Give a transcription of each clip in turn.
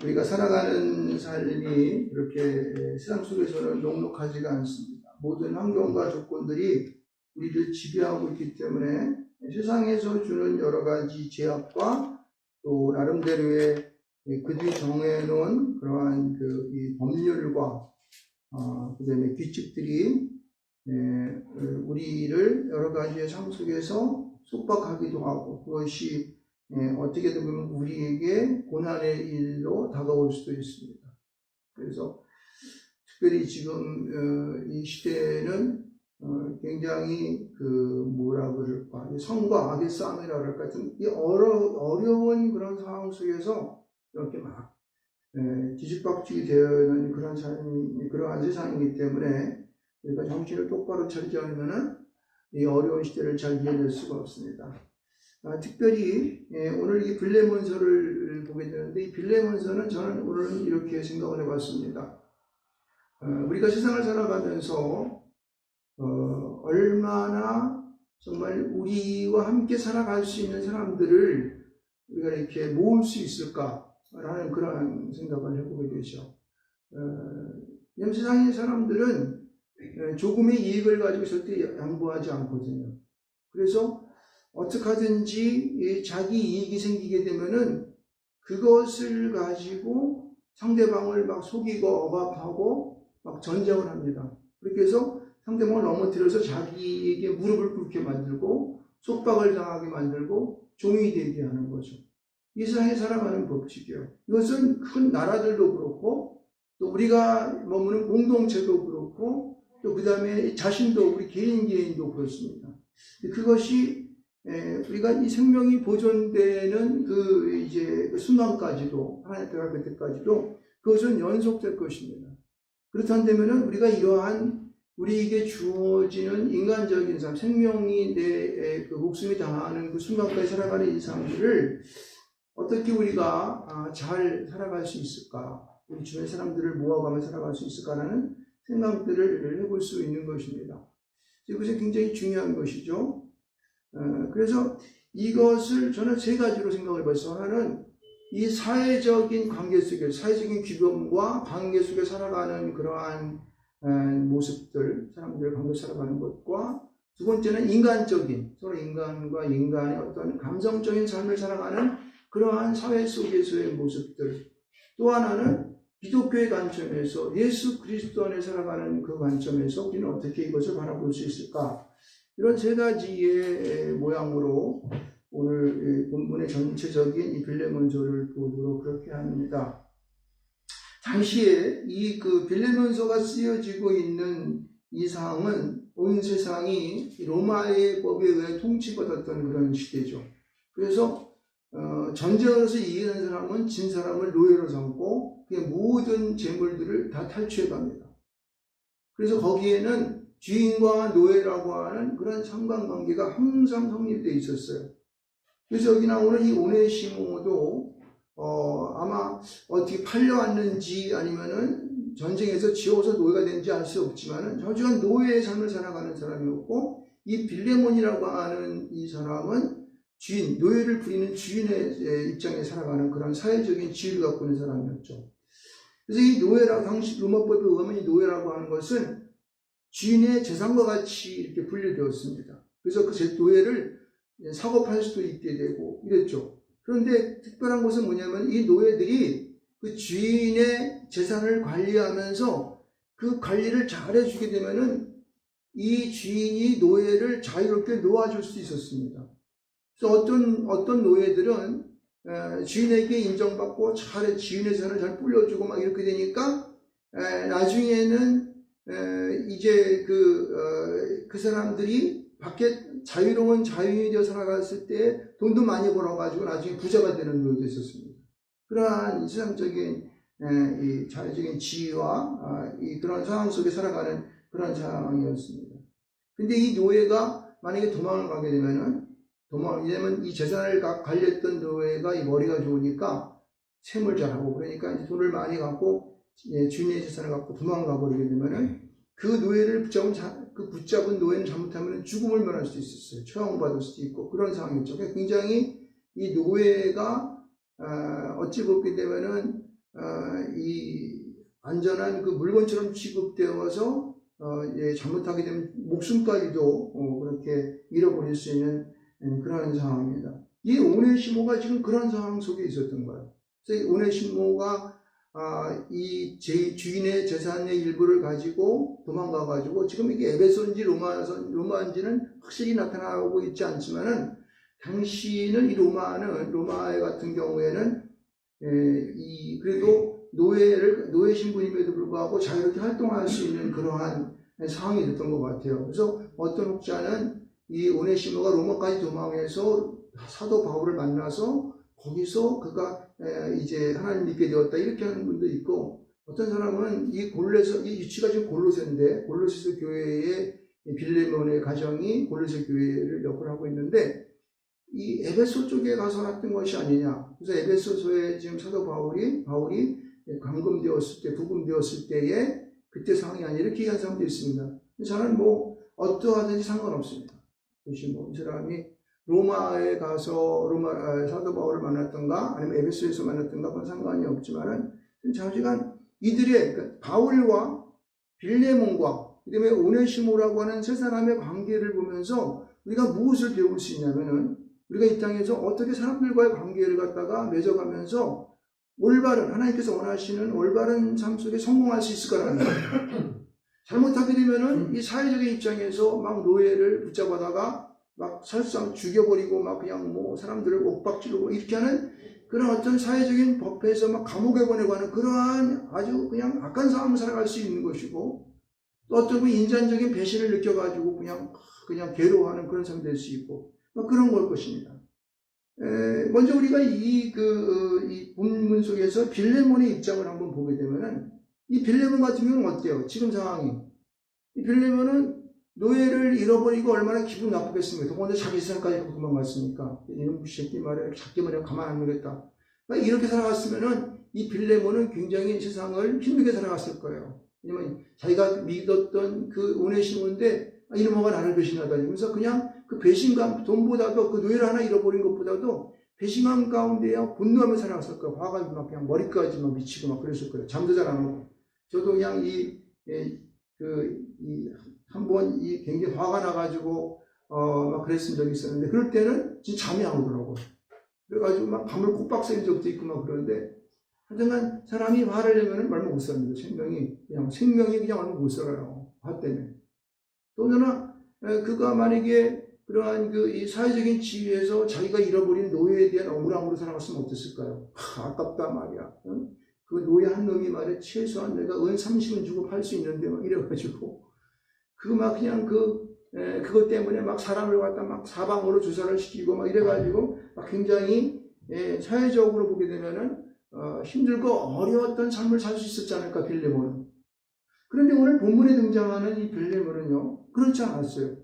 우리가 살아가는 삶이 그렇게 세상 속에서는 녹록하지가 않습니다. 모든 환경과 조건들이 우리를 지배하고 있기 때문에 세상에서 주는 여러 가지 제약과 또 나름대로의 그들이 정해놓은 그러한 이 법률과 그다음에 규칙들이 우리를 여러 가지의 삶 속에서 속박하기도 하고 그것이 어떻게든 보면 우리에게 고난의 일로 다가올 수도 있습니다. 그래서 특별히 지금 이 시대에는 굉장히 뭐라 그럴까, 성과 악의 싸움이라 그럴까, 좀 어려운 그런 상황 속에서 이렇게 막 뒤집박죽이 되는 그러한 세상이기 때문에 우리가 정신을 똑바로 차리지 않으면은 이 어려운 시대를 잘 이겨낼 수가 없습니다. 특별히 오늘 이 빌레몬서를 보게 되는데, 이 빌레몬서는 저는 오늘 이렇게 생각을 해봤습니다. 우리가 세상을 살아가면서 얼마나 정말 우리와 함께 살아갈 수 있는 사람들을 우리가 이렇게 모을 수 있을까라는 그런 생각을 해보게 되죠. 왜냐하면 세상의 사람들은 조금의 이익을 가지고 절대 양보하지 않거든요. 그래서 어떻게 하든지 자기 이익이 생기게 되면은 그것을 가지고 상대방을 막 속이고 억압하고 막 전쟁을 합니다. 그렇게 해서 상대방을 넘어뜨려서 자기에게 무릎을 꿇게 만들고 속박을 당하게 만들고 종이 되게 하는 거죠. 이 세상에 살아가는 법칙이에요. 이것은 큰 나라들도 그렇고 또 우리가 머무는 공동체도 그렇고 또 그 다음에 자신도 우리 개인도 그렇습니다. 그것이 우리가 이 생명이 보존되는 그 순간까지도 하나님 앞에 갈 그때까지도 그것은 연속될 것입니다. 그렇다면 우리가 이러한 우리에게 주어지는 인간적인 삶, 생명이 내 목숨이 다하는 그 순간까지 살아가는 이 삶들을 어떻게 우리가 잘 살아갈 수 있을까? 우리 주변 사람들을 모아가며 살아갈 수 있을까라는 생각들을 해볼 수 있는 것입니다. 이것이 굉장히 중요한 것이죠. 그래서 이것을 저는 세 가지로 생각을 해봤어요. 하나는 이 사회적인 관계 속에, 사회적인 규범과 관계 속에 살아가는 그러한 모습들, 사람들의 관계 살아가는 것과 두 번째는 인간적인, 서로 인간과 인간의 어떤 감성적인 삶을 살아가는 그러한 사회 속에서의 모습들. 또 하나는 기독교의 관점에서 예수 그리스도 안에 살아가는 그 관점에서 우리는 어떻게 이것을 바라볼 수 있을까? 이런 세 가지의 모양으로 오늘 본문의 전체적인 이 빌레몬서를 보도록 그렇게 합니다. 당시에 이 빌레몬서가 쓰여지고 있는 이 상황은 온 세상이 로마의 법에 의해 통치받았던 그런 시대죠. 그래서 전쟁으로서 이기는 사람은 진 사람을 노예로 삼고 그 모든 재물들을 다 탈취해 갑니다. 그래서 거기에는 주인과 노예라고 하는 그런 상관관계가 항상 성립되어 있었어요. 그래서 여기 나오는 이 오네시모도 아마 어떻게 팔려왔는지 아니면은 전쟁에서 지어서 노예가 된지 알 수 없지만은 저주한 노예의 삶을 살아가는 사람이었고, 이 빌레몬이라고 하는 이 사람은 주인, 노예를 부리는 주인의 입장에 살아가는 그런 사회적인 지위를 갖고 있는 사람이었죠. 그래서 이 노예라고, 당시 로마법에 의하면 이 노예라고 하는 것은 주인의 재산과 같이 이렇게 분류되었습니다. 그래서 그 노예를 사고 팔 수도 있게 되고 이랬죠. 그런데 특별한 것은 뭐냐면 이 노예들이 그 주인의 재산을 관리하면서 그 관리를 잘 해주게 되면은 이 주인이 노예를 자유롭게 놓아줄 수 있었습니다. 그래서 어떤 노예들은 주인에게 인정받고 주인의 재산을 잘 불려주고 막 이렇게 되니까 나중에는 이제 그 사람들이 밖에 자유로운 자유인이 되어 살아갔을 때 돈도 많이 벌어가지고 나중에 부자가 되는 노예도 있었습니다. 그러한 세상적인 이 자유적인 지위와 그런 상황 속에 살아가는 그런 상황이었습니다. 근데 이 노예가 만약에 도망을 가게 되면은 왜냐면 이 재산을 관리했던 노예가 이 머리가 좋으니까 셈을 잘하고 그러니까 이제 돈을 많이 갖고 주인의 재산을 갖고 도망가 버리게 되면은 그 노예를 붙잡은 노예는 잘못하면 죽음을 면할 수도 있었어요. 처형받을 수도 있고 그런 상황이었죠. 굉장히 이 노예가 어찌 보게 되면은 이 안전한 그 물건처럼 취급되어서 잘못하게 되면 목숨까지도 그렇게 잃어버릴 수 있는 그런 상황입니다. 이 오네시모가 지금 그런 상황 속에 있었던 거예요. 그래서 이 오네시모가 이 주인의 재산의 일부를 가지고 도망가가지고 지금 이게 에베소인지 로마인지는 확실히 나타나고 있지 않지만은 당시는 이 로마에 같은 경우에는 그래도 노예 신분임에도 불구하고 자유롭게 활동할 수 있는 그러한 상황이 됐던 것 같아요. 그래서 어떤 혹자는 이 오네시모가 로마까지 도망해서 사도 바울을 만나서 거기서 그가 이제 하나님 믿게 되었다 이렇게 하는 분도 있고, 어떤 사람은 이 위치가 지금 골로새인데 골로새 교회의 빌레몬의 가정이 골로새 교회를 역할을 하고 있는데 이 에베소 쪽에 가서 났던 것이 아니냐. 그래서 에베소서에 지금 사도 바울이 부금되었을 때에 그때 상황이 아니라 이렇게 얘기한 사람도 있습니다. 저는 뭐 어떠하든지 상관없습니다. 이 사람이 로마에 가서 사도 바울을 만났던가 아니면 에베소에서 만났던가 그건 상관이 없지만은 자주간 이들의 그러니까 바울과 빌레몬과 그다음에 오네시모라고 하는 세 사람의 관계를 보면서 우리가 무엇을 배울 수 있냐면은 우리가 이 땅에서 어떻게 사람들과의 관계를 갖다가 맺어가면서 하나님께서 원하시는 올바른 삶 속에 성공할 수 있을까라는 거예요. 잘못하게 되면은 이 사회적인 입장에서 막 노예를 붙잡아다가 막 설상 죽여버리고 막 그냥 뭐 사람들을 옥박지르고 이렇게 하는 그런 어떤 사회적인 법에서 막 감옥에 보내고 하는 그러한 아주 그냥 악한 삶을 살아갈 수 있는 것이고, 또 어떤 분 인간적인 배신을 느껴가지고 그냥 괴로워하는 그런 삶이 될 수 있고 그런 걸 것입니다. 먼저 우리가 이 본문 속에서 빌레몬의 입장을 한번 보게 되면은 이 빌레몬 같은 경우는 어때요? 지금 상황이. 이 빌레몬은 노예를 잃어버리고 얼마나 기분 나쁘겠습니까? 더군다나 자기 세상까지 도망갔으니까. 이놈 새끼 말이야, 자기 말이야, 가만 안 두겠다. 그러니까 이렇게 살아갔으면은 이 빌레몬은 굉장히 세상을 힘들게 살아갔을 거예요. 왜냐면 자기가 믿었던 그 오네시모인데 이놈아가 나를 배신하다니. 그래서 그냥 그 배신감, 돈보다도 그 노예를 하나 잃어버린 것보다도 배신감 가운데야 분노하며 살아갔을 거예요. 화가 막 그냥 머리까지 막 미치고 막 그랬을 거예요. 잠도 잘 안 오고. 저도 그냥 한번 굉장히 화가 나가지고 막 그랬던 적이 있었는데, 그럴 때는 진짜 잠이 안 오더라고요. 그래가지고 막 밤을 콕박 새인 적도 있고 막 그러는데, 하여튼간 사람이 화를 내면은 얼마 못 삽니다. 생명이 그냥 얼마 못 살아요. 화 때문에. 또는 그가 만약에 그러한 이 사회적인 지위에서 자기가 잃어버린 노예에 대한 억울함으로 살아갔으면 어땠을까요? 아깝다 말이야. 응? 그 노예 한 놈이 말이야, 최소한 내가 은 30은 주고 팔 수 있는데 막 이래가지고 그냥 그것 때문에 막 사람을 갖다 막 사방으로 주사를 시키고 막 이래가지고 막 굉장히 사회적으로 보게 되면은 힘들고 어려웠던 삶을 살 수 있었지 않을까, 빌레몬은. 그런데 오늘 본문에 등장하는 이 빌레몬은요, 그렇지 않았어요.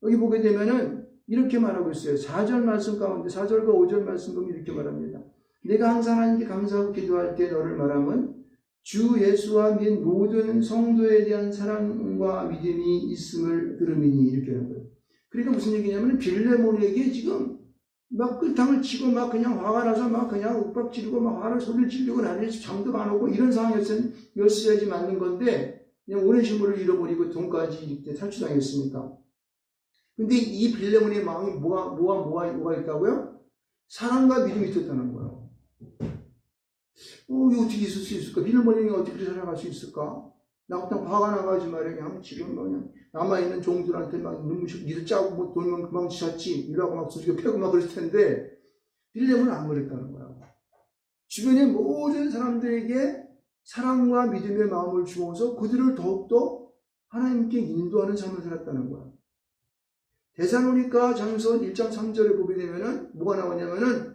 여기 보게 되면은 이렇게 말하고 있어요. 4절 말씀 가운데 4절과 5절 말씀 보면 이렇게 말합니다. 내가 항상 하나님께 감사하고 기도할 때 너를 말함은 주 예수와 및 모든 성도에 대한 사랑과 믿음이 있음을 들음이니, 이렇게 하는 거예요. 그러니까 무슨 얘기냐면 빌레몬에게 지금 막 끌탕을 치고 막 그냥 화가 나서 막 그냥 윽박 지르고 막 화를 소리를 지르고 난리에서 잠도 안 오고 이런 상황이었어야지 맞는 건데, 그냥 오네시모를 잃어버리고 돈까지 이렇게 탈취당했으니까. 근데 이 빌레몬의 마음이 뭐가 있다고요? 사랑과 믿음이 있었다는 거예요. 이거 어떻게 있을 수 있을까? 빌레몬이 어떻게 살아갈 수 있을까? 나 그냥 화가 나가지고 말이야. 그냥 지금 그냥 남아있는 종들한테 막 눈물씩 니도 짜고 뭐 돌면 금방 지쳤지 이러고 막 소리가 패고 막 그랬을 텐데, 빌레몬은 안 그랬다는 거야. 주변의 모든 사람들에게 사랑과 믿음의 마음을 주어서 그들을 더욱더 하나님께 인도하는 삶을 살았다는 거야. 데살로니가 전서 1장 3절에 보게 되면은 뭐가 나오냐면은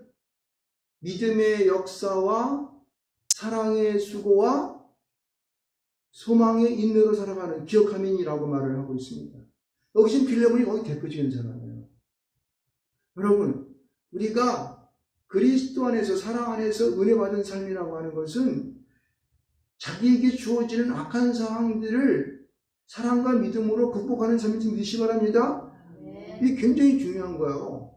믿음의 역사와 사랑의 수고와 소망의 인내로 살아가는 기억하민이라고 말을 하고 있습니다. 여기 지금 빌레몬이 거기 대표적인 사람이에요. 여러분, 우리가 그리스도 안에서, 사랑 안에서 은혜 받은 삶이라고 하는 것은 자기에게 주어지는 악한 상황들을 사랑과 믿음으로 극복하는 삶인지 믿으시 바랍니다. 이게 굉장히 중요한 거예요.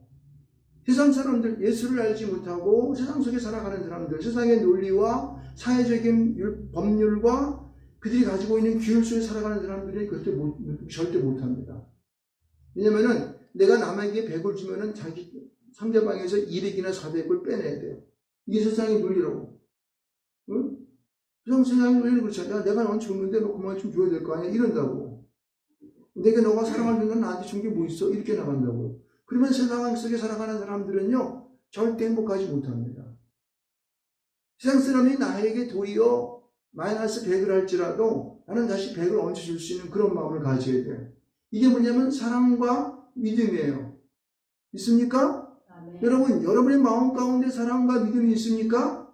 세상 사람들, 예수를 알지 못하고 세상 속에 살아가는 사람들, 세상의 논리와 사회적인 법률과 그들이 가지고 있는 규율 속에 살아가는 사람들이 그것을 절대 못합니다. 왜냐면은 내가 남에게 100을 주면은 자기 상대방에서 200이나 400을 빼내야 돼요. 이게 세상의 논리라고. 응? 세상의 논리는 그렇잖아. 내가 넌 줬는데 너 그만 좀 줘야 될 거 아니야? 이런다고. 내가 너가 사랑을 주는 건 나한테 준 게 뭐 있어? 이렇게 나간다고. 그러면 세상 속에 살아가는 사람들은요, 절대 행복하지 못합니다. 세상 사람이 나에게 도리어 마이너스 100을 할지라도 나는 다시 100을 얹어 줄 수 있는 그런 마음을 가져야 돼요. 이게 뭐냐면 사랑과 믿음이에요. 있습니까? 아멘. 여러분, 여러분의 마음 가운데 사랑과 믿음이 있습니까?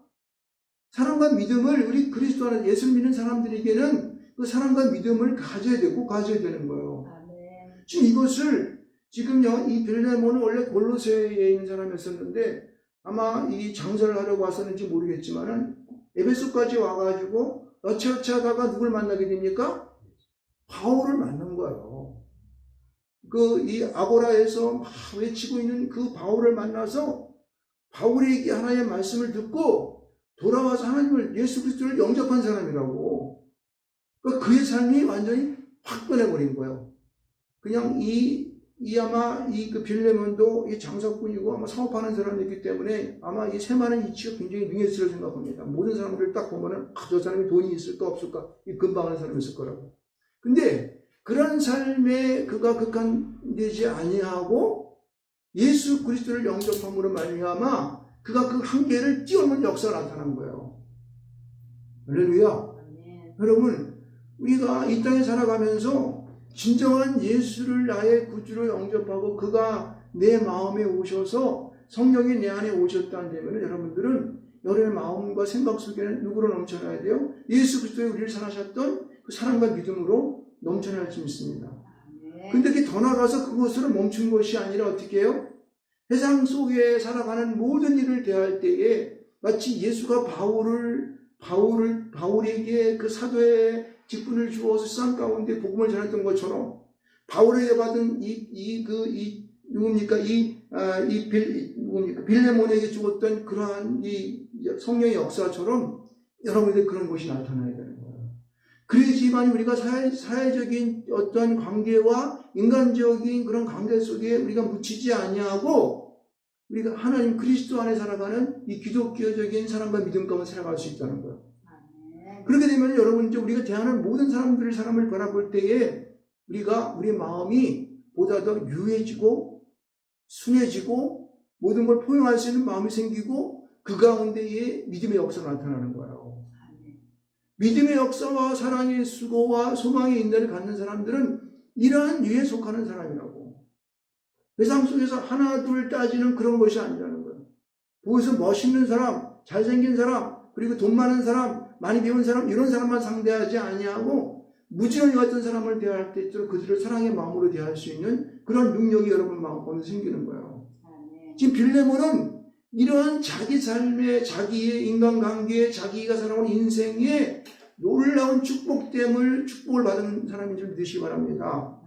사랑과 믿음을 우리 그리스도 안에 예수를 믿는 사람들에게는 그 사랑과 믿음을 가져야 되고 가져야 되는 거예요. 아멘. 지금 이것을 지금요, 이 빌레몬은 원래 골로새에 있는 사람이었었는데 아마 이 장사를 하려고 왔었는지 모르겠지만은 에베소까지 와가지고 어찌어찌 하다가 누굴 만나게 됩니까? 바울을 만난 거예요. 이 아고라에서 막 외치고 있는 그 바울을 만나서 바울에게 하나님의 말씀을 듣고 돌아와서 하나님을, 예수 그리스도를 영접한 사람이라고. 그의 삶이 완전히 확 변해버린 거예요. 그냥 아마 그 빌레몬도 이 장사꾼이고 아마 사업하는 사람이기 때문에 아마 이 세마는 이치가 굉장히 능했을 생각합니다. 모든 사람들을 딱 보면은 저 사람이 돈이 있을까 없을까 이 금방하는 사람이 있을 거라고. 근데 그런 삶에 그가 극한되지 아니하고 예수 그리스도를 영접함으로 말미암아 그가 그 한계를 뛰어넘는 역사가 나타난 거예요. 할렐루야. 여러분, 우리가 이 땅에 살아가면서 진정한 예수를 나의 구주로 영접하고 그가 내 마음에 오셔서 성령이 내 안에 오셨다 한다면 여러분들은 여러분의 마음과 생각 속에는 누구로 넘쳐나야 돼요? 예수 그리스도의 우리를 사랑하셨던 그 사랑과 믿음으로 넘쳐날 수 있습니다. 근데 그게 더 나아가서 그것으로 멈춘 것이 아니라 어떻게 해요? 세상 속에 살아가는 모든 일을 대할 때에 마치 예수가 바울에게 그 사도의 직분을 주어서 세상 가운데 복음을 전했던 것처럼 바울에게 받은 빌레몬에게 주었던 그러한 이 성령의 역사처럼 여러분들 그런 것이 나타나야 되는 거예요. 그래야지만 우리가 사회적인 어떤 관계와 인간적인 그런 관계 속에 우리가 묻히지 아니하고 우리가 하나님 그리스도 안에 살아가는 이 기독교적인 사랑과 믿음 가운데 살아갈 수 있다는 거예요. 그렇게 되면 여러분, 이제 우리가 대하는 모든 사람을 바라볼 때에 우리 마음이 보다 더 유해지고 순해지고 모든 걸 포용할 수 있는 마음이 생기고 그 가운데에 믿음의 역사가 나타나는 거예요. 믿음의 역사와 사랑의 수고와 소망의 인내를 갖는 사람들은 이러한 유에 속하는 사람이라고. 세상 속에서 하나 둘 따지는 그런 것이 아니라는 거예요. 거기서 멋있는 사람, 잘생긴 사람, 그리고 돈 많은 사람, 많이 배운 사람, 이런 사람만 상대하지 아니하고 무지런히 같은 사람을 대할 때일수록 그들을 사랑의 마음으로 대할 수 있는 그런 능력이 여러분 마음 가운데 생기는 거예요. 지금 빌레몬은 이러한 자기 삶의, 자기의 인간관계에, 자기가 살아온 인생에 놀라운 축복을 받은 사람인 줄 믿으시기 바랍니다.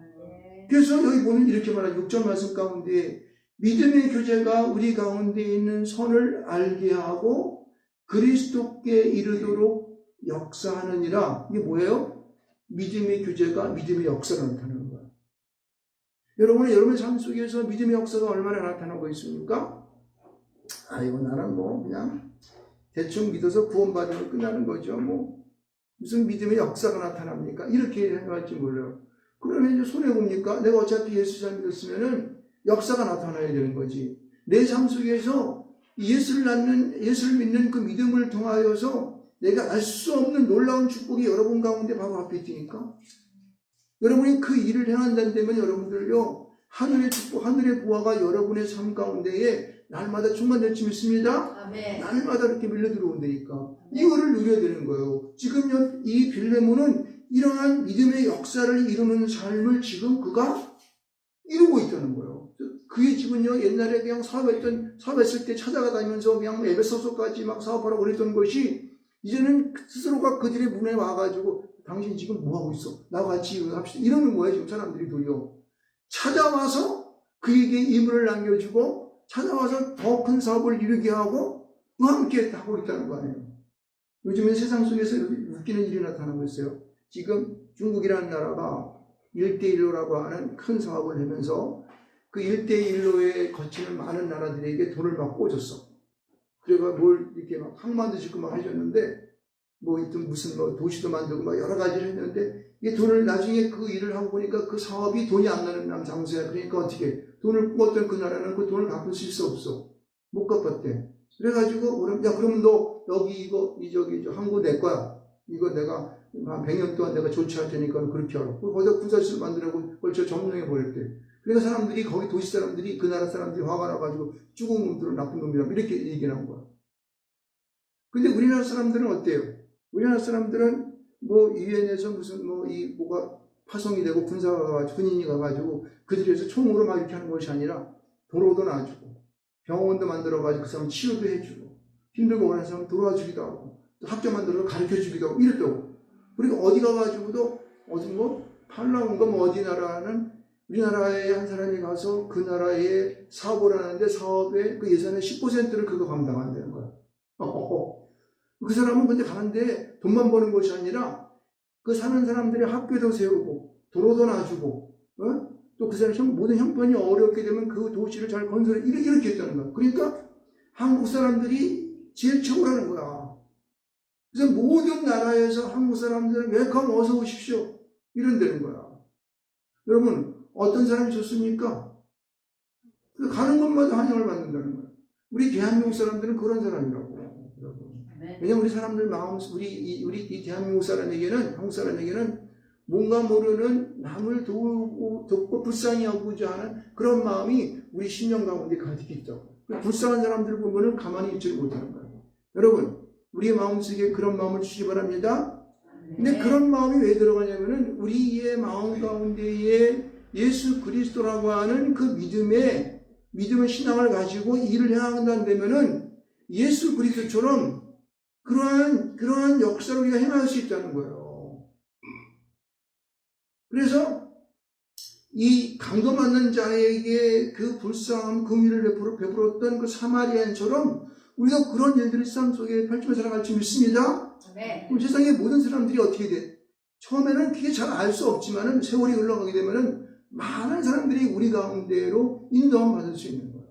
그래서 여기 보면 이렇게 말하죠. 6절 말씀 가운데 믿음의 교제가 우리 가운데 있는 선을 알게 하고 그리스도께 이르도록 역사하느니라. 이게 뭐예요? 믿음의 교제가 믿음의 역사가 나타나는 거예요. 여러분의 삶 속에서 믿음의 역사가 얼마나 나타나고 있습니까? 이거 나는 그냥 대충 믿어서 구원받으면 끝나는 거죠. 무슨 믿음의 역사가 나타납니까? 이렇게 생각할지 몰라요. 그러면 이제 손해봅니까? 내가 어차피 예수 잘 믿었으면은 역사가 나타나야 되는 거지. 내 삶 속에서 예수를 믿는 그 믿음을 통하여서 내가 알 수 없는 놀라운 축복이 여러분 가운데 바로 앞에 있으니까 여러분이 그 일을 행한다면 여러분들요 하늘의 축복, 하늘의 보화가 여러분의 삶 가운데에 날마다 충만될 줄 믿습니다. 아멘. 날마다 이렇게 밀려 들어온다니까 이거를 누려야 되는 거예요. 지금 이 빌레몬은 이러한 믿음의 역사를 이루는 삶을 지금 그가 이루고 있다는 거예요. 그의 집은요, 옛날에 그냥 사업했을 때 찾아다니면서 그냥 에베소서까지 막 사업하라고 그랬던 것이 이제는 스스로가 그들의 문에 와가지고 당신 지금 뭐하고 있어? 나와 같이 합시다. 이러는 거예요, 지금 사람들이 도리어. 찾아와서 그에게 이물을 남겨주고 찾아와서 더 큰 사업을 이루게 하고 또 함께 하고 있다는 거 아니에요. 요즘에 세상 속에서 웃기는 일이 나타나고 있어요. 지금 중국이라는 나라가 1대1로라고 하는 큰 사업을 하면서 그 1대1로에 거치는 많은 나라들에게 돈을 막 꽂았어. 그래가 뭘 이렇게 막 항만도 짓고 막 해줬는데, 뭐 무슨 뭐 도시도 만들고 막 여러 가지를 했는데, 이 돈을 나중에 그 일을 하고 보니까 그 사업이 돈이 안 나는 장소야. 그러니까 어떻게 돈을 꽂았던 그 나라는 그 돈을 갚을 수 없어. 못 갚았대. 그래가지고 야 그러면 너 여기 저 항구 내 거야. 이거 내가 한 100년 동안 내가 조치할 테니까 그렇게 하라. 거기다 구설수를 만들라고 벌써 점령해 버렸대. 그러니까 사람들이 거기 도시 사람들이 그 나라 사람들이 화가 나가지고 죽은 놈들은 나쁜 놈이라고 이렇게 얘기하는 거야. 근데 우리나라 사람들은 어때요? 우리나라 사람들은 뭐 유엔에서 무슨 뭐가 파송이 되고 군인이 가가지고 그들에서 총으로 막 이렇게 하는 것이 아니라 도로도 놔주고 병원도 만들어가지고 그 사람 치료도 해주고 힘들고 원하는 사람 돌아주기도 하고 또 학교 만들어서 가르쳐주기도 하고 이랬다고. 그러니까 어디 가가지고도 어디 뭐 팔라운가 뭐 어디 나라는 우리나라에 한 사람이 가서 그 나라에 사업을 하는데 사업의 그 예산의 10%를 그거 감당한다는 거야. 그 사람은 근데 가는데 돈만 버는 것이 아니라 그 사는 사람들의 학교도 세우고 도로도 놔주고 또 그 사람 모든 형편이 어렵게 되면 그 도시를 잘 건설해 이렇게 했다는 거야. 그러니까 한국 사람들이 제일 최고라는 거야. 그래서 모든 나라에서 한국 사람들은 웰컴 어서 오십시오 이런다는 거야. 여러분 어떤 사람이 좋습니까? 가는 곳마다 환영을 받는다는 거야. 우리 대한민국 사람들은 그런 사람이라고. 왜냐면 우리 사람들 마음, 우리 대한민국 사람에게는, 한국 사람에게는 뭔가 모르는 남을 돕고 불쌍히 여기고자 하는 그런 마음이 우리 심령 가운데 가득 있다고. 불쌍한 사람들 보면은 가만히 있지를 못하는 거예요. 여러분, 우리의 마음속에 그런 마음을 주시기 바랍니다. 근데 그런 마음이 왜 들어가냐면은 우리의 마음 가운데에 예수 그리스도라고 하는 그 믿음의 신앙을 가지고 일을 해야 한다면은 예수 그리스도처럼 그러한 역사를 우리가 행할 수 있다는 거예요. 그래서 이 강도받는 자에게 그 불쌍한 긍휼을 베풀었던 그 사마리아인처럼 우리가 그런 일들을 삶 속에 펼치며 살아갈 줄 믿습니다. 그럼 세상의 모든 사람들이 어떻게 돼? 처음에는 그게 잘 알 수 없지만은 세월이 흘러가게 되면은 많은 사람들이 우리 가운데로 인도함 받을 수 있는 거예요.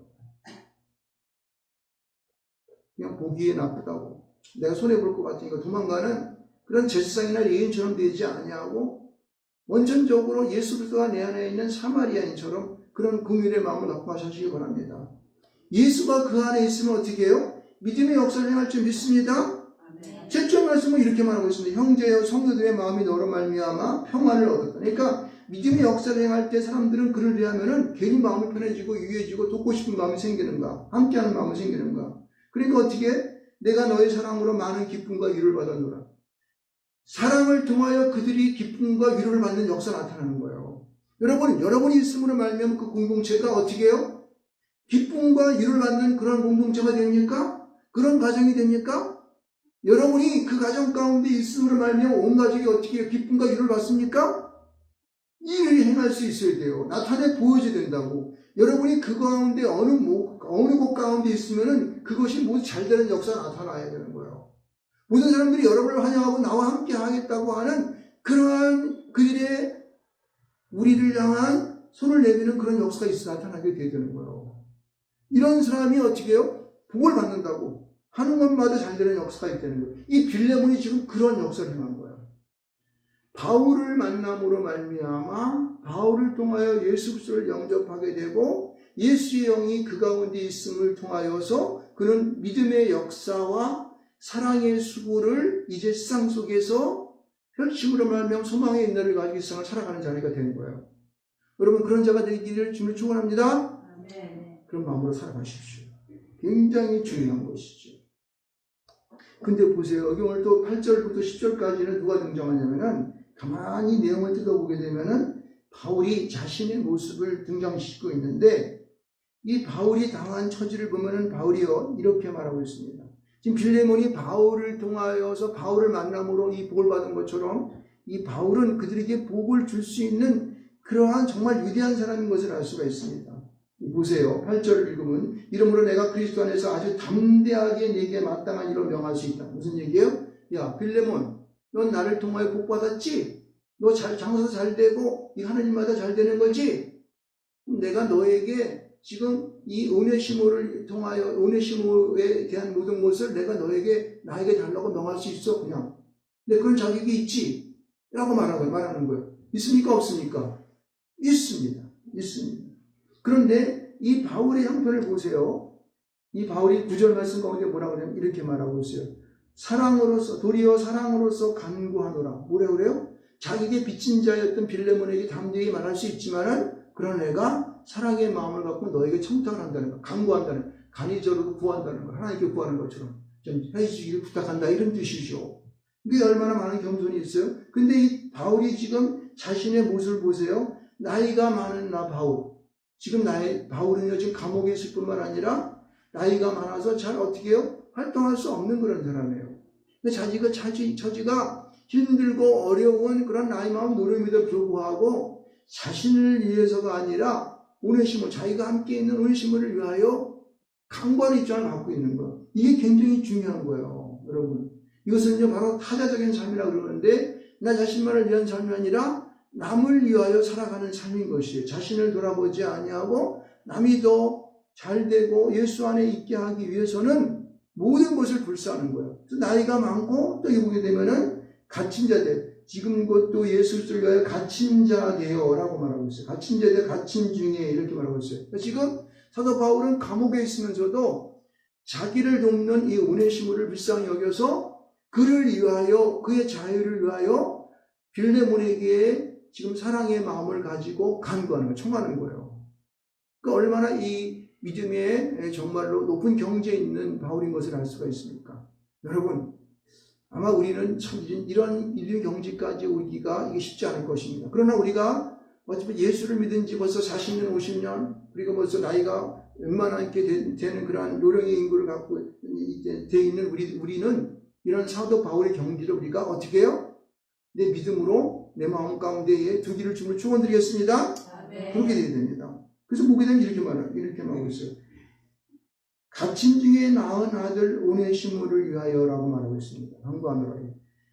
그냥 보기에 나쁘다고. 내가 손해볼 것 같으니까 도망가는 그런 제사장이나 레인처럼 되지 않냐고 원천적으로 예수 그리스도가 내 안에 있는 사마리아인처럼 그런 긍휼의 마음을 갖고 하시기 바랍니다. 예수가 그 안에 있으면 어떻게 해요? 믿음의 역사를 행할 줄 믿습니다. 7절 말씀은 이렇게 말하고 있습니다. 형제여 성도들의 마음이 너로 말미암아 평안을 얻었다. 그러니까 믿음의 역사를 행할 때 사람들은 그를 대하면은 괜히 마음이 편해지고 유해지고 돕고 싶은 마음이 생기는가, 함께하는 마음이 생기는가. 그러니까 어떻게 내가 너의 사랑으로 많은 기쁨과 위로를 받았노라. 사랑을 통하여 그들이 기쁨과 위로를 받는 역사가 나타나는 거예요. 여러분이 있음으로 말미암아 그 공동체가 어떻게 해요? 기쁨과 위로를 받는 그런 공동체가 됩니까? 그런 가정이 됩니까? 여러분이 그 가정 가운데 있음으로 말미암아 온 가족이 어떻게 기쁨과 위로를 받습니까? 이 일을 행할 수 있어야 돼요. 나타내 보여줘야 된다고. 여러분이 그 가운데 어느 곳 가운데 있으면은 그것이 모두 잘 되는 역사가 나타나야 되는 거예요. 모든 사람들이 여러분을 환영하고 나와 함께 하겠다고 하는 그러한 그들의 우리를 향한 손을 내미는 그런 역사가 있어 나타나게 돼야 되는 거예요. 이런 사람이 어떻게 해요? 복을 받는다고. 하는 것마다 잘 되는 역사가 있다는 거예요. 이 빌레몬이 지금 그런 역사를 행한 거예요. 바울을 만남으로 말미암아 바울을 통하여 예수 그리스도를 영접하게 되고 예수의 영이 그 가운데 있음을 통하여서 그는 믿음의 역사와 사랑의 수고를 이제 세상 속에서 펼침으로 말미암아 소망의 인내를 가지고 세상을 살아가는 자리가 되는 거예요. 여러분 그런 자가 되기를 주님을 축원합니다. 그런 마음으로 살아가십시오. 굉장히 중요한 것이죠. 근데 보세요. 여기 오늘 또 8절부터 10절까지는 누가 등장하냐면은 가만히 내용을 뜯어보게 되면은 바울이 자신의 모습을 등장시키고 있는데 이 바울이 당한 처지를 보면은 바울이요 이렇게 말하고 있습니다. 지금 빌레몬이 바울을 통하여서 바울을 만남으로 이 복을 받은 것처럼 이 바울은 그들에게 복을 줄 수 있는 그러한 정말 위대한 사람인 것을 알 수가 있습니다. 보세요. 8절을 읽으면 이러므로 내가 그리스도 안에서 아주 담대하게 네게 마땅한 일을 명할 수 있다. 무슨 얘기예요? 야 빌레몬, 넌 나를 통하여 복 받았지? 너 장사 잘 되고 이 하나님마다 잘 되는 거지? 내가 너에게 지금 이 오네시모를 통하여 오네시모에 대한 모든 것을 내가 나에게 달라고 명할 수 있어. 그냥 근데 그런 자격이 있지? 라고 말하는 거예요. 있습니까? 없습니까? 있습니다. 그런데 이 바울의 형편을 보세요. 이 바울이 9절 말씀 가운데 뭐라고 그러냐면 이렇게 말하고 있어요. 도리어 사랑으로서 간구하노라. 뭐라 그래요? 자기에게 빚진 자였던 빌레몬에게 담대히 말할 수 있지만은 그러나 내가 사랑의 마음을 갖고 너에게 청탁을 한다는 거, 간구한다는 거, 간이적으로 구한다는 거, 하나님께 구하는 것처럼 좀 해주시기를 부탁한다 이런 뜻이죠. 이게 얼마나 많은 겸손이 있어요. 근데 이 바울이 지금 자신의 모습을 보세요. 나이가 많은 나 바울. 지금 바울은요 지금 감옥에 있을 뿐만 아니라 나이가 많아서 잘 어떻게 해요? 활동할 수 없는 그런 사람이에요. 근데 처지가 힘들고 어려운 그런 나이 많은 노름에도 불구하고 자신을 위해서가 아니라 오네시모, 자기가 함께 있는 오네시모를 위하여 강구하는 입장을 갖고 있는 거. 이게 굉장히 중요한 거예요, 여러분. 이것은 바로 타자적인 삶이라고 그러는데 나 자신만을 위한 삶이 아니라 남을 위하여 살아가는 삶인 것이에요. 자신을 돌아보지 아니하고 남이 더 잘되고 예수 안에 있게 하기 위해서는 모든 것을 불사하는 거예요. 나이가 많고 또 이보게 되면은 갇힌 자들, 지금 것도 예수를 위하여 갇힌 자 되어라고 말하고 있어요. 갇힌 자들, 갇힌 중에 이렇게 말하고 있어요. 지금 사도 바울은 감옥에 있으면서도 자기를 돕는 이 오네시모를 불쌍히 여겨서 그를 위하여, 그의 자유를 위하여 빌레몬에게 지금 사랑의 마음을 가지고 간구하는 거예요. 청하는 거예요. 그러니까 얼마나 이 믿음에 정말로 높은 경지에 있는 바울인 것을 알 수가 있습니까? 여러분, 아마 우리는 참 이런 경지까지 오기가 이게 쉽지 않을 것입니다. 그러나 우리가 어차피 예수를 믿은 지 벌써 40년, 50년, 그리고 벌써 나이가 웬만하게 되는 그러한 요령의 인구를 갖고 돼 있는 우리는 이런 사도 바울의 경지를 우리가 어떻게 해요? 내 믿음으로 내 마음 가운데에 두기를 주님을 축원드리겠습니다. 그렇게 돼야 됩니다. 그래서 보게 되면 이렇게 말하고 있어요. 갇힌 중에 낳은 아들 오네시모를 위하여라고 말하고 있습니다. 간구하노라.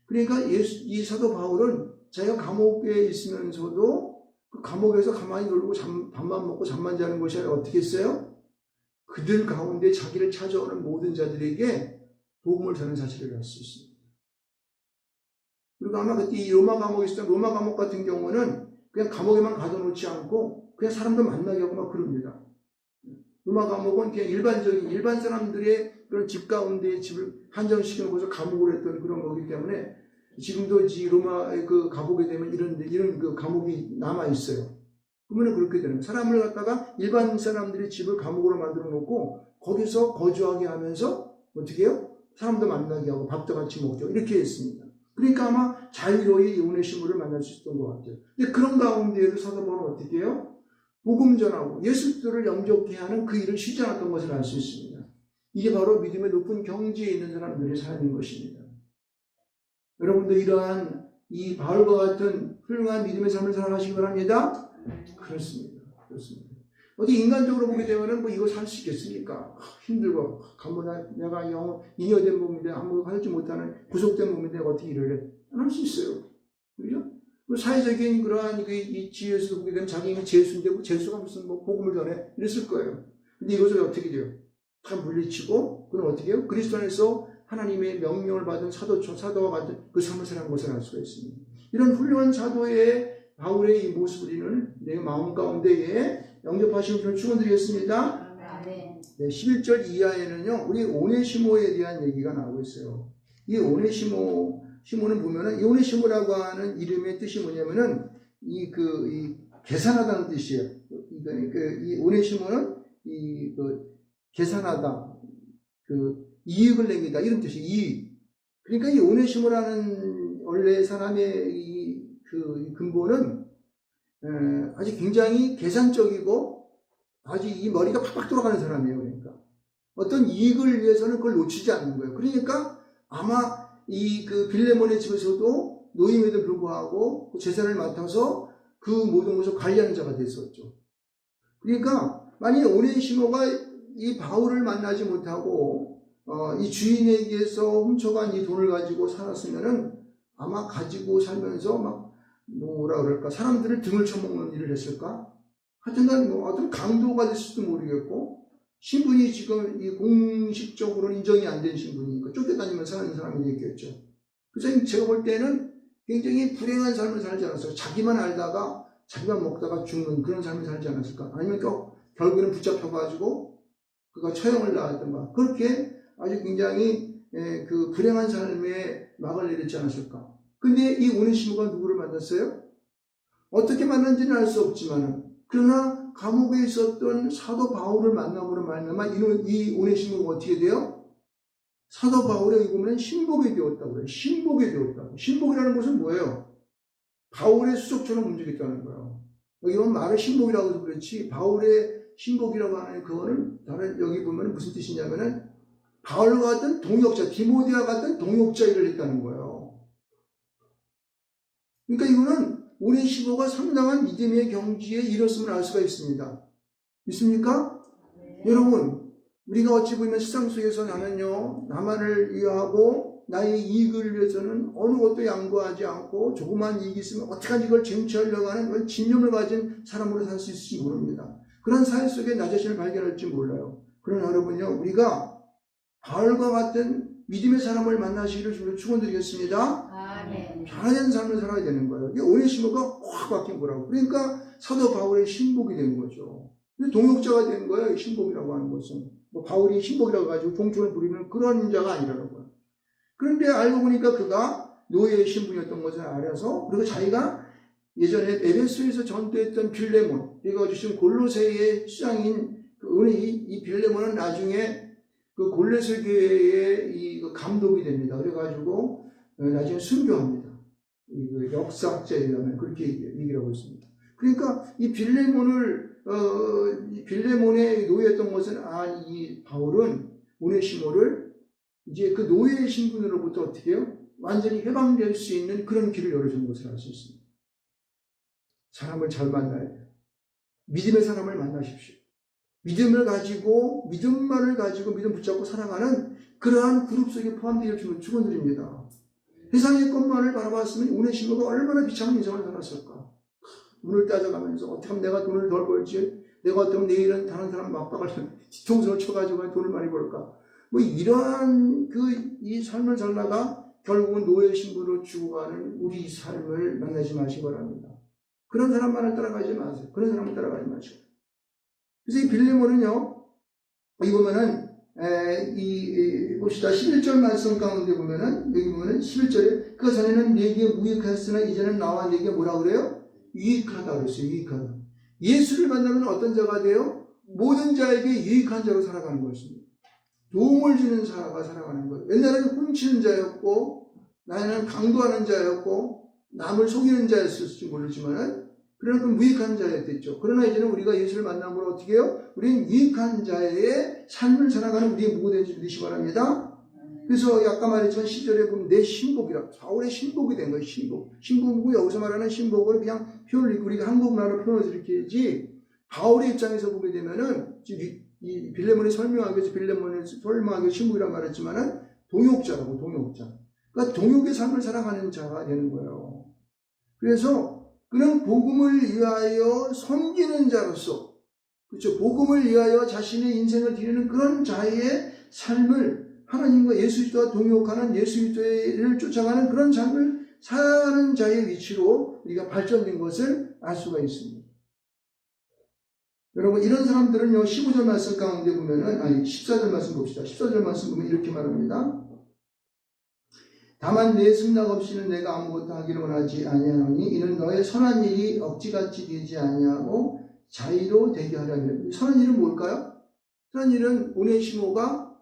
그러니까 이 사도 바울은 자기가 감옥에 있으면서도 그 감옥에서 가만히 놀고 밥만 먹고 잠만 자는 것이 아니라 어떻게 했어요? 그들 가운데 자기를 찾아오는 모든 자들에게 복음을 전하는 사실을 알 수 있습니다. 그리고 아마 그때 이 로마 감옥에 있었던 로마 감옥 같은 경우는 그냥 감옥에만 가둬놓지 않고 그냥 사람들 만나게 하고 막 그럽니다. 로마 감옥은 그냥 일반 사람들의 그런 집 가운데 집을 한정시켜놓고서 감옥을 했던 그런 거기 때문에 지금도 이 로마 그 감옥에 되면 이런 그 감옥이 남아 있어요. 그러면 그렇게 되는 거예요. 사람을 갖다가 일반 사람들의 집을 감옥으로 만들어 놓고 거기서 거주하게 하면서 어떻게 해요? 사람도 만나게 하고 밥도 같이 먹죠. 이렇게 했습니다. 그러니까 아마 자유로이 오네시모를 만날 수 있었던 것 같아요. 근데 그런 가운데에도 사도 바울은 어떻게 해요? 복음 전하고 예수를 영접케 하는 그 일을 쉬지 않았던 것을 알 수 있습니다. 이게 바로 믿음의 높은 경지에 있는 사람들의 삶인 것입니다. 여러분도 이러한 이 바울과 같은 훌륭한 믿음의 삶을 살아가시기 바랍니다. 그렇습니다. 어디 인간적으로 보게 되면은 뭐 이거 살 수 있겠습니까? 힘들고 내가 잉여된 몸인데 아무 하지 못하는 구속된 몸인데 어떻게 일을 해? 안 할 수 있어요. 그죠? 사회적인 그러한 이 지혜에서 보게 되면 자기는 재수인데 재수가 무슨 복음을 전해 이랬을 거예요. 근데 이것을 어떻게 돼요? 다 물리치고 그럼 어떻게 해요? 그리스도 안에서 하나님의 명령을 받은 사도와 같은 그 삶을 살아가는 것을 알 수가 있습니다. 이런 훌륭한 사도의 바울의 이 모습을 우리는 내 마음 가운데에 영접하시는 분을 축원드리겠습니다. 네, 11절 이하에는요, 우리 오네시모에 대한 얘기가 나오고 있어요. 이 오네시모는 보면은, 이 오네시모라고 하는 이름의 뜻이 뭐냐면은, 이 계산하다는 뜻이에요. 이 오네시모는 계산하다, 이익을 내기다, 이런 뜻이에요. 이익. 그러니까 이 오네시모라는 원래 사람의 그 근본은 아주 굉장히 계산적이고 아주 이 머리가 팍팍 돌아가는 사람이에요. 그러니까 어떤 이익을 위해서는 그걸 놓치지 않는 거예요. 그러니까 아마 그 빌레몬의 집에서도 노임에도 불구하고 그 재산을 맡아서 그 모든 것을 관리하는 자가 됐었죠. 그러니까 만약에 오네시모가 이 바울을 만나지 못하고 이 주인에게서 훔쳐간 이 돈을 가지고 살았으면은 아마 가지고 살면서 막 뭐라 그럴까, 사람들을 등을 쳐먹는 일을 했을까? 하여튼간 뭐 어떤 강도가 됐을지도 모르겠고, 신분이 지금 이 공식적으로 인정이 안 된 신분이니까 쫓겨다니면서 사는 사람이 됐겠죠. 그래서 제가 볼 때는 굉장히 불행한 삶을 살지 않았어요. 자기만 알다가 자기만 먹다가 죽는 그런 삶을 살지 않았을까? 아니면 결국에는 붙잡혀가지고 그가 처형을 당하든가, 그렇게 아주 굉장히 그 불행한 삶에 막을 내렸지 않았을까? 근데 이 오네시모가 누구를 만났어요? 어떻게 만난지는 알 수 없지만, 그러나 감옥에 있었던 사도 바울을 만남으로 말미암아 이 오네시모가 어떻게 돼요? 사도 바울에 여기 보면 신복이 되었다고 그래요. 신복이 되었다고. 신복이라는 것은 뭐예요? 바울의 수족처럼 움직였다는 거예요. 여기 보면 말을 신복이라고 해서 그렇지, 바울의 신복이라고 하는 그거는 다른, 여기 보면 무슨 뜻이냐면은 바울과 같은 동역자, 디모데와 같은 동역자 일을 했다는 거예요. 그러니까 이거는 오네시모가 상당한 믿음의 경지에 이뤘음을 알 수가 있습니다. 믿습니까? 네. 여러분, 우리가 어찌 보면 세상 속에서 나는요, 나만을 위하고 나의 이익을 위해서는 어느 것도 양보하지 않고 조그만 이익이 있으면 어떻게든지 이걸 쟁취하려고 하는 그런 집념을 가진 사람으로 살 수 있을지 모릅니다. 그런 사회 속에 나 자신을 발견할지 몰라요. 그러나 여러분요, 우리가 바울과 같은 믿음의 사람을 만나시기를 주로 축원드리겠습니다. 아멘. 변화된 삶을 살아야 되는 거예요. 이게 오네시모가 확 바뀐 거라고. 그러니까 사도 바울의 신복이 된 거죠. 동역자가 된 거예요. 신복이라고 하는 것은. 뭐 바울이 신복이라고 가지고 종촌을 부리는 그런 자가 아니라는 거예요. 그런데 알고 보니까 그가 노예의 신분이었던 것을 알아서, 그리고 자기가 예전에 에베소에서 전도했던 빌레몬, 그리고 지금 골로새의 시장인 이 빌레몬은 나중에 그 골로새 교회의 이 감독이 됩니다. 그래가지고 나중에 순교합니다. 그 역사학자에 의하면 그렇게 얘기를 하고 있습니다. 그러니까 이 빌레몬의 노예였던 것은, 이 바울은 오네시모를 이제 그 노예의 신분으로부터 어떻게 해요? 완전히 해방될 수 있는 그런 길을 열어주는 것을 알 수 있습니다. 사람을 잘 만나야 돼요. 믿음의 사람을 만나십시오. 믿음을 가지고, 믿음만을 가지고 믿음 붙잡고 살아가는 그러한 그룹 속에 포함되어 주는 축원드립니다. 세상의 것만을 바라봤으면 오네시모가 얼마나 비참한 인생을 살았을까? 눈을 따져가면서 어떻게 하면 내가 돈을 덜 벌지? 내가 어떻게 하면 내일은 다른 사람 막박을 뒤통수를 쳐가지고 돈을 많이 벌까? 뭐 이러한 이 삶을 살다가 결국은 노예 신분으로 죽어가는 우리 삶을 만나지 마시기 바랍니다. 그런 사람만을 따라가지 마세요. 그런 사람을 따라가지 마시고. 그래서 이 빌레몬은요, 여기 보면은, 봅시다. 11절 말씀 가운데 보면은, 여기 보면은 11절에, 그 전에는 내게 무익했으나 이제는 나와 내게 뭐라 그래요? 유익하다 그랬어요. 유익하다. 예수를 만나면 어떤 자가 돼요? 모든 자에게 유익한 자로 살아가는 것입니다. 도움을 주는 자가 살아가는 거예요. 옛날에는 훔치는 자였고, 나는 강도하는 자였고, 남을 속이는 자였을지 모르지만은, 그러나 그 무익한 자였겠죠. 그러나 이제는 우리가 예수를 만남으로 어떻게 해요? 우리는 유익한 자의 삶을 살아가는 우리의 무엇이 되는지 믿으시기 바랍니다. 그래서 아까 말했지만 10절에 보면 내 신복이라, 바울의 신복이 된 거예요. 신복. 신복은 여기서 말하는 신복을 그냥 표현을, 우리가 한국말로 표현해서 이렇게 하지, 바울의 입장에서 보게 되면은, 이 빌레몬이 설명하기 위해서 빌레몬을 설명하기 위해서 신복이라고 말했지만은, 동역자라고, 동역자. 그러니까 동역의 삶을 살아가는 자가 되는 거예요. 그래서 그는 복음을 위하여 섬기는 자로서, 그렇죠, 복음을 위하여 자신의 인생을 드리는 그런 자의 삶을, 하나님과 예수 그리스도와 동역하는, 예수 그리스도를 쫓아가는 그런 삶을 사는 자의 위치로 우리가 발전된 것을 알 수가 있습니다. 여러분, 이런 사람들은요, 15절 말씀 가운데 보면은, 14절 말씀 봅시다. 14절 말씀 보면 이렇게 말합니다. 다만 내 승낙 없이는 내가 아무것도 하기를 원하지 아니하노니 이는 너의 선한 일이 억지같이 되지 아니하고 자유로 되게 하려니. 선한 일은 뭘까요? 선한 일은 오네시모가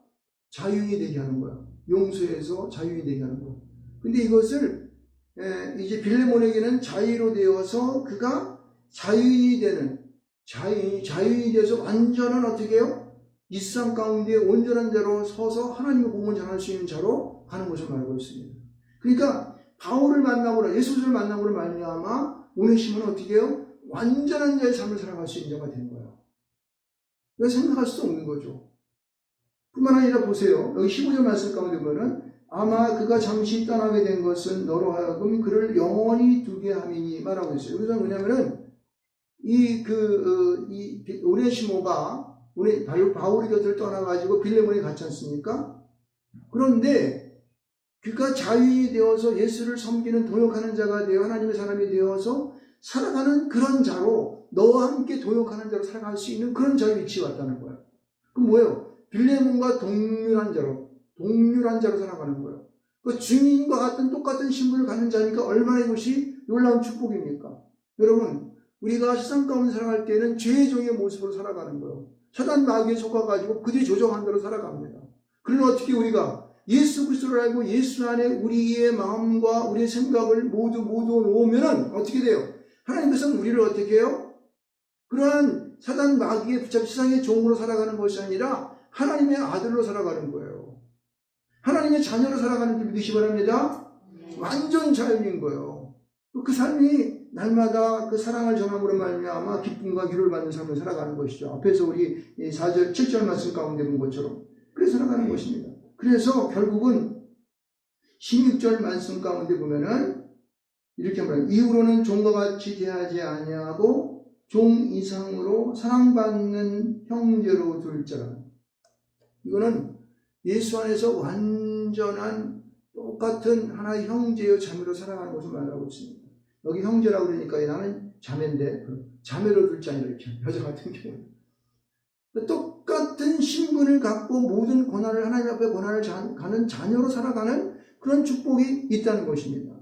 자유인이 되게 하는 거야. 용서해서 자유인이 되게 하는 거야. 근데 이것을 이제 빌레몬에게는 자유로 되어서 그가 자유인이 되는, 자유인이 돼서 완전한 어떻게 해요? 이 세상 가운데 온전한 자로 서서 하나님의 복음을 전할 수 있는 자로 가는 것을 말하고 있습니다. 그러니까 바울을 만남으로, 예수를 만남으로 말미암아 오네시모는 어떻게 해요? 완전한 자의 삶을 살아갈 수 있는 자가 되는 거예요. 생각할 수 없는 거죠. 뿐만 아니라 보세요. 여기 15절 말씀 가운데 보면은 아마 그가 잠시 떠나게 된 것은 너로 하여금 그를 영원히 두게 함이니 말하고 있어요. 여기서 뭐냐면은 이 오네시모가 바울의 곁을 떠나가지고 빌레몬에 갔지 않습니까? 그런데 그가 자유인이 되어서 예수를 섬기는 동역하는 자가 되어 하나님의 사람이 되어서 살아가는 그런 자로 너와 함께 동역하는 자로 살아갈 수 있는 그런 자의 위치에 왔다는 거예요. 그럼 뭐예요? 빌레몬과 동률한 자로 살아가는 거예요. 그 주님과 같은 똑같은 신분을 갖는 자니까 얼마나 이것이 놀라운 축복입니까? 여러분, 우리가 세상 가운데 살아갈 때는 죄의 종의 모습으로 살아가는 거예요. 사단 마귀에 속아가지고 그들이 조정한 대로 살아갑니다. 그러나 어떻게 우리가 예수 그리스도를 알고 예수 안에 우리의 마음과 우리의 생각을 모두 놓으면은 어떻게 돼요? 하나님께서는 우리를 어떻게 해요? 그러한 사단 마귀에 붙잡힌 세상의 종으로 살아가는 것이 아니라 하나님의 아들로 살아가는 거예요. 하나님의 자녀로 살아가는 줄 믿으시 바랍니다. 완전 자유인 거예요. 그 삶이 날마다 그 사랑을 전함으로 말미암아 기쁨과 위로를 받는 삶을 살아가는 것이죠. 앞에서 우리 4절, 7절 말씀 가운데 본 것처럼 그래서 살아가는 것입니다. 그래서 결국은 16절 말씀 가운데 보면은 이렇게 말해요. 이후로는 종과 같이 대하지 아니하고 종 이상으로 사랑받는 형제로 둘 자라. 이거는 예수 안에서 완전한 똑같은 하나의 형제요 자매로 살아가는 것을 말하고 있습니다. 여기 형제라고 그러니까 나는 자매인데 자매로 둘 자녀 이렇게 여자 같은 경우는 똑같은 신분을 갖고 모든 고난을 하나님 앞에 고난을 가는 자녀로 살아가는 그런 축복이 있다는 것입니다.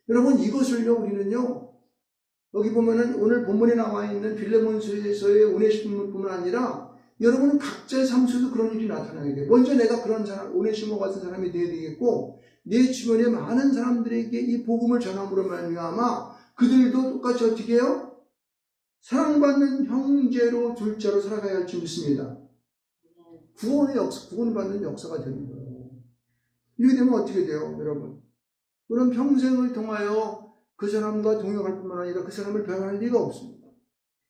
여러분 이것을요 우리는요 여기 보면은 오늘 본문에 나와 있는 빌레몬서에서의 오네시모뿐만 아니라 여러분 각자의 삶 속에서 그런 일이 나타나게 돼요. 먼저 내가 그런 사람, 오네시모 같은 사람이 되어야 되겠고 내 주변에 많은 사람들에게 이 복음을 전함으로 말미암아 그들도 똑같이 어떻게 해요? 사랑받는 형제로 둘 자로 살아가야 할지 믿습니다. 구원받는 역사가 되는 거예요. 이렇게 되면 어떻게 돼요, 여러분? 그럼 평생을 통하여 그 사람과 동역할 뿐만 아니라 그 사람을 변할 리가 없습니다.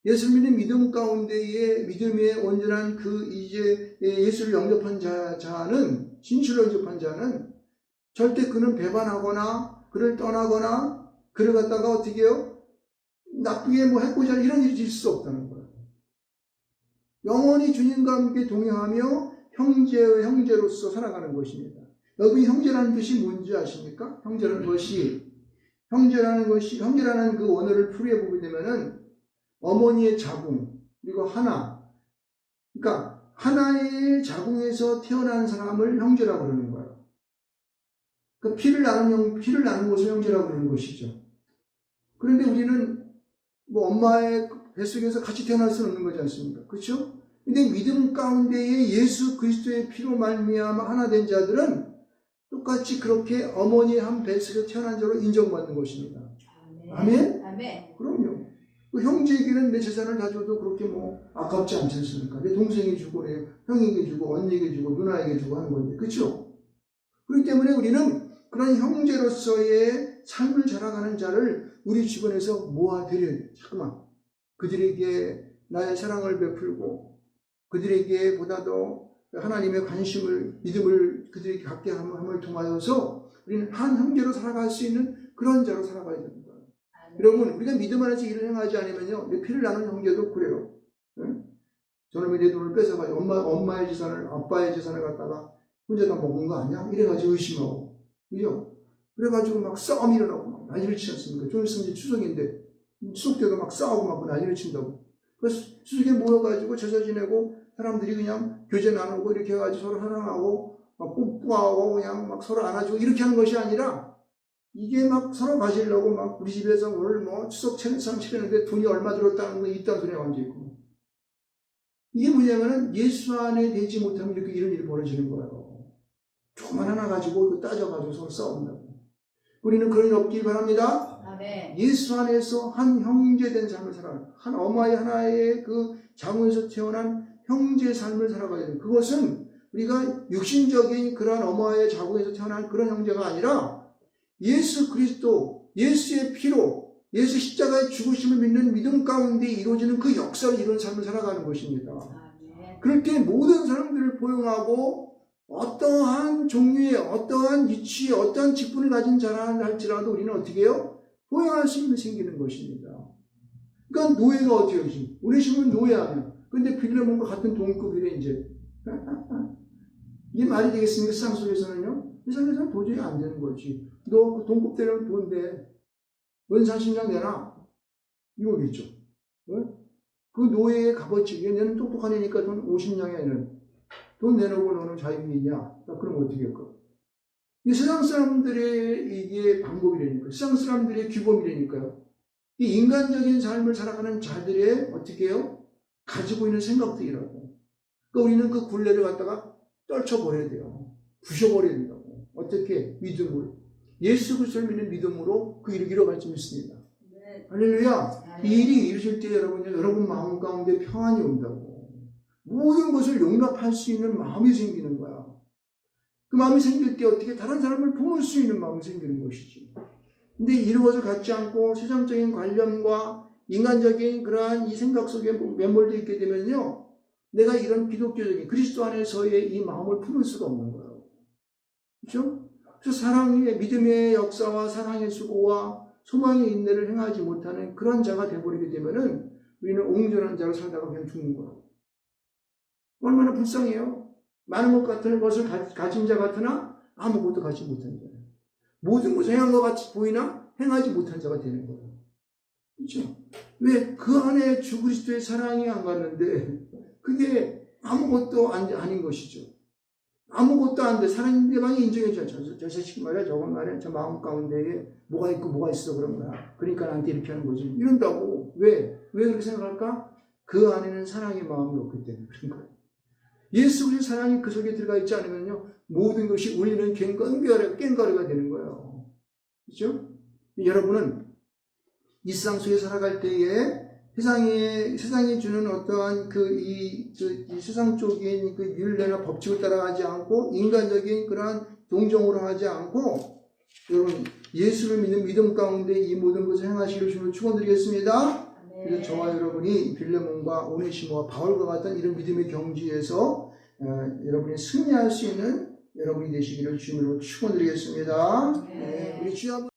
예수 믿는 믿음 가운데에 믿음의 온전한 이제 예수를 영접한 자는 진실로 영접한 자는 절대 그는 배반하거나 그를 떠나거나 그를 갖다가 어떻게 해요? 나쁘게 해코지 하는 이런 일이 있을 수 없다는 거예요. 영원히 주님과 함께 동행하며 형제의 형제로서 살아가는 것입니다. 여러분 형제라는 뜻이 뭔지 아십니까? 형제라는 그 원어를 풀이해 보게 되면은 어머니의 자궁 그리고 하나 그러니까 하나의 자궁에서 태어난 사람을 형제라고 그러는 거예요. 그 피를 나눈 것을 형제라고 그러는 것이죠. 그런데 우리는 엄마의 뱃속에서 같이 태어날 수는 없는 거지 않습니까? 그렇죠? 근데 믿음 가운데에 예수 그리스도의 피로 말미암아 하나 된 자들은 똑같이 그렇게 어머니 한 뱃속에서 태어난 자로 인정받는 것입니다. 아멘? 아멘. 그럼요. 그 형제에게는 내 재산을 다 줘도 그렇게 아깝지 않지 않습니까? 내 동생이 주고, 내 형에게 주고, 언니에게 주고, 누나에게 주고 하는 건데. 그렇죠? 그렇기 때문에 우리는 그런 형제로서의 삶을 자라가는 자를 우리 주변에서 모아드려야 돼요. 자꾸만. 그들에게 나의 사랑을 베풀고, 그들에게 보다도 하나님의 관심을, 믿음을 그들에게 갖게 함을 통하여서 우리는 한 형제로 살아갈 수 있는 그런 자로 살아가야 됩니다. 여러분, 우리가 믿음 안에서 일을 행하지 않으면요, 내 피를 나눈 형제도 그래요. 네? 저놈이 내 돈을 뺏어가지고 엄마의 재산을, 아빠의 재산을 갖다가 혼자 다 먹은 거 아니야? 이래가지고 의심하고. 그죠? 그래가지고 막 싸움이 일어나고 막 난리를 치지 않습니까? 좀 있으면 이제 추석인데, 추석 때도 막 싸우고 막 난리를 친다고. 그래서 추석에 모여가지고 제사 지내고 사람들이 그냥 교제 나누고 이렇게 해가지고 서로 사랑하고 막 뽀뽀하고 그냥 막 서로 안아주고 이렇게 하는 것이 아니라 이게 막 서로 가지려고 막 우리 집에서 오늘 추석 채상 치르는데 돈이 얼마 들었다는 거 이딴 소리가 앉아있고. 이게 뭐냐면은 예수 안에 되지 못하면 이렇게 이런 일이 벌어지는 거예요. 조그만 하나 가지고 따져가지고 서로 싸운다고. 우리는 그런 일 없길 바랍니다. 아멘. 예수 안에서 한 형제된 삶을 살아가는 한 어머니 하나의 그 자궁에서 태어난 형제의 삶을 살아가야 돼요. 그것은 우리가 육신적인 그러한 어머니의 자궁에서 태어난 그런 형제가 아니라 예수 그리스도, 예수의 피로, 예수 십자가의 죽으심을 믿는 믿음 가운데 이루어지는 그 역사를 이룬 삶을 살아가는 것입니다. 그럴 때 모든 사람들을 포용하고 어떠한 종류의 어떠한 위치에 어떠한 직분을 가진 자라 할지라도 우리는 어떻게 해요? 포용할 수 있는 생기는 것입니다. 그러니까 노예가 어떻게 하지? 우리 식은 노예 아니야. 근데 빌레몬과 같은 동급이래 이제. 이게 말이 되겠습니까? 세상 속에서는요. 세상에서는 도저히 안 되는 거지. 너 동급 되려면 돈 내. 원산신장 내놔. 이거겠죠. 그 노예의 값어치. 얘는 똑똑한 애니까 돈 50냥이야. 얘는. 돈 내놓고 너는 자유인이야. 그럼 어떻게 할까? 이 세상 사람들의 이게 방법이라니까요. 세상 사람들의 규범이라니까요. 이 인간적인 삶을 살아가는 자들의 어떻게 해요? 가지고 있는 생각들이라고. 그러니까 우리는 그 굴레를 갖다가 떨쳐버려야 돼요. 부셔버려야 된다고. 어떻게? 믿음으로. 예수 그리스도를 믿는 믿음으로 그 일을 이뤄갈 수 있습니다. 네. 할렐루야. 이 일이 이루어질 때 여러분 마음 가운데 평안이 온다고. 모든 것을 용납할 수 있는 마음이 생기는 거야. 그 마음이 생길 때 어떻게 다른 사람을 품을 수 있는 마음이 생기는 것이지. 근데 이루어져 갖지 않고 세상적인 관념과 인간적인 그러한 이 생각 속에 매몰되어 있게 되면요. 내가 이런 기독교적인 그리스도 안에서의 이 마음을 품을 수가 없는 거예요. 그렇죠? 그래서 사랑의 믿음의 역사와 사랑의 수고와 소망의 인내를 행하지 못하는 그런 자가 되어버리게 되면은 우리는 옹졸한 자로 살다가 그냥 죽는 거예요. 얼마나 불쌍해요. 많은 것 같은 것을 가진 자 같으나 아무것도 가지 못한 자예요. 모든 것을 행한 것 같이 보이나 행하지 못한 자가 되는 거예요. 그렇죠? 왜? 그 안에 주 그리스도의 사랑이 안 갔는데 그게 아무것도 아닌 것이죠. 아무것도 안 돼. 상대방이 인정해줘. 저 자식 말이야. 저건 말이야. 저 마음 가운데에 뭐가 있고 뭐가 있어 그런 거야. 그러니까 나한테 이렇게 하는 거지. 이런다고. 왜? 왜 그렇게 생각할까? 그 안에는 사랑의 마음이 없기 때문에 그런 거예요. 예수 그리스도의 사랑이 그 속에 들어가 있지 않으면요. 모든 것이 우리는 깽가루가 되는 거예요. 그렇죠? 여러분은 이 세상 속에 살아갈 때에 세상이 주는 어떠한 이 세상적인 그 율례나 법칙을 따라가지 않고 인간적인 그러한 동정으로 하지 않고 여러분 예수를 믿는 믿음 가운데 이 모든 것을 행하시기를 주님을 축원드리겠습니다. 그래서 저와 여러분이 빌레몬과 오네시모와 바울과 같은 이런 믿음의 경지에서 여러분이 승리할 수 있는 여러분이 되시기를 주님으로 축원드리겠습니다. 우리 주여